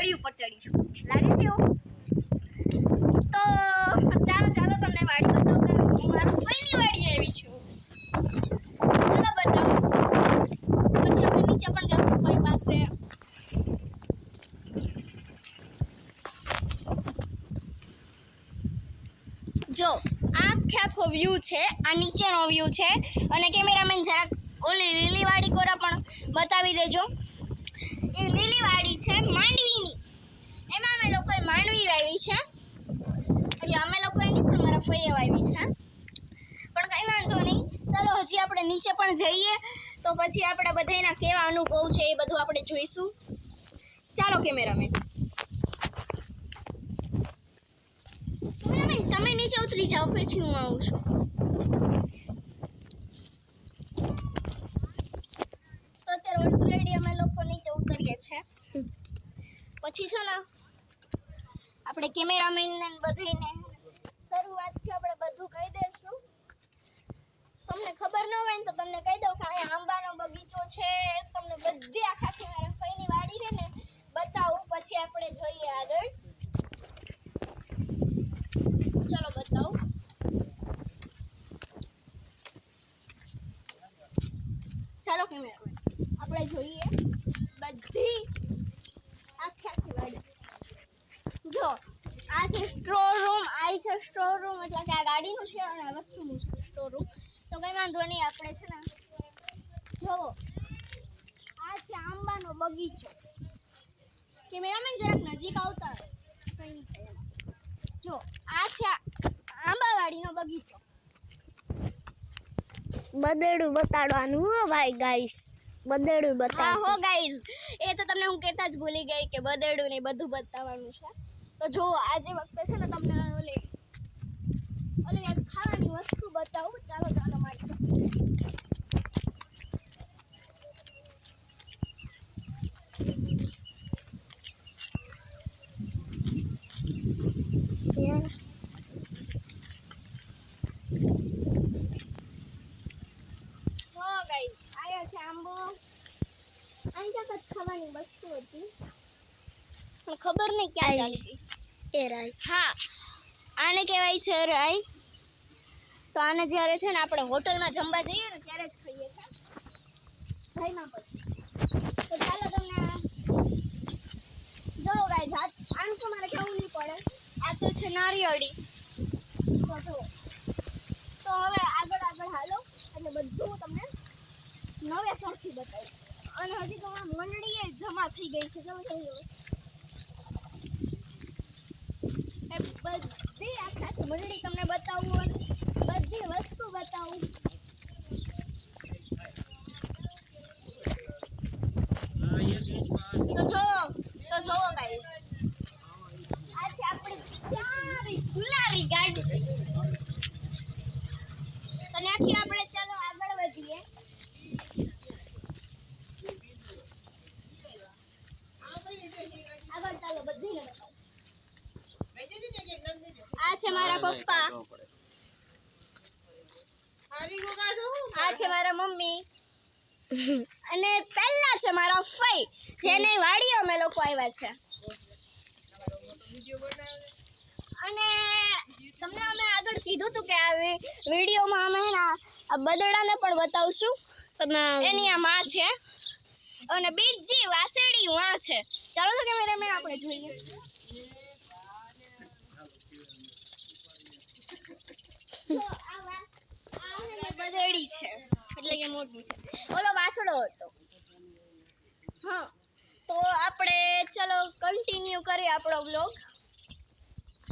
ગળી ઉપર ચડીશું, લાગે છે એવું? તો ચાલો તમને વાડી બતાવું કે હું મારા ફઈની વાડી આવી છું. ચાલો બતાવું. પછી આપણે નીચે પણ જશું ફઈ પાસે. જો આખો વ્યૂ છે, આ નીચેનો વ્યૂ છે. અને કેમેરામેન જરાક ઓલી લીલી વાડી કોરા પણ બતાવી દેજો. એ લીલી વાડી છે માંડવીની, એમાં અમે લોકોએ માંડવી વાવી છે. એટલે અમે લોકોએ નહીં પણ મારા ફઈએ વાવી છે, પણ કંઈ વાંધો નહીં. ચાલો હજી આપણે નીચે પણ જઈએ, તો પછી આપણે બધાના કેવા અનુભવ છે એ બધું આપણે જોઈશું. ચાલો કેમેરામેન તમે નીચે ઉતરી જાઓ, પછી હું આવું છું. તો અત્યારે ઓલરેડી અમે લોકો નીચે ઉતરીએ છીએ. પછી છે ને આપણે કેમેરામેનને બધાને શરૂઆતથી આપણે બધું કહી દઈશું. તમને ખબર ન હોય ને તો તમને કહી દઉં કે અહીંયા આંબાનો બગીચો છે. તમને બધી આખી મારા ફઈની વાડી છે ને બતાવું, પછી આપણે જોઈએ આગળ. ચલો બતાવું. ચાલો કેમેરામેન આપણે જોઈએ બધી આખી વાડી. જો આ છે સ્ટોર રૂમ, આ છે સ્ટોર રૂમ, એટલે કે આ ગાડીનું છે અને આ વસ્તુનું છે સ્ટોર રૂમ. તો કંઈ વાંધો નહીં, આપણે છે ને જોવો આ છે આંબાનો બગીચો. કેમેરામેન જરાક નજીક આવતા જો આ છે આંબાવાડીનો બગીચો. બદેડું બતાડવાનું હો ભાઈ ગાઈસ, બદેડું બતાવશે. હો ગાઈસ, એ તો તમને હું કહેતા જ ભૂલી ગઈ કે બદેડું ને બધું બતાવવાનું છે. તો જો આજે વખતે છે ને તમને ઓલી ખાવાની વસ્તુ બતાવું. ચાલો મારી ગાઈસ આયા છે આંબો. અહીં ક્યાંક ખાવાની વસ્તુ હતી પણ ખબર નહીં ક્યાં ચાલતી. એ રાઈ, હા આને કહેવાય છે રાઈ. તો આને જ્યારે છે ને આપણે હોટલમાં જમવા જઈએ ને ત્યારે જ ખાઈએ છીએ. ભાઈમાં પછી તો ચાલો તમને જો ગાઈસ આનું તો મારે કહેવું નહીં પડે. આ તો છે નારિયેળી. તો જો તો હવે આગળ હાલો એટલે બધું તમને નવેસરથી બતાવીશ. અને હજી તો આ મંડળીએ જમા થઈ ગઈ છે. જો એ બધી આખી મંડળી તમને બતાવું અને બધી વસ્તુ બતાવું. તો જોવો ગાઈસ, આ છે આપણી પ્યારી ગુલાબી ગાડી. તો ત્યાંથી આપણે ચાલો આગળ વધીએ. આગળ ચાલો બધીને બતાવું. આ છે મારા પપ્પા, આ છે મારા મમ્મી અને પહેલા છે મારા ફઈ, જેને વાડીઓ અમે લોકો આવ્યા છે. અને તમને અમે આગળ કીધું હતું કે આ વિડીયોમાં અમે આ બદડાને પણ બતાવશું. એની આ માં છે અને બીજી વાસેડી માં છે. ચાલો તો કેમેરામેન આપણે જોઈએ. બદેડી છે એટલે કે મોટી છે, ઓલો વાસડો હતો. હા તો આપણે ચલો કન્ટિન્યુ કરીએ આપણો વ્લોગ.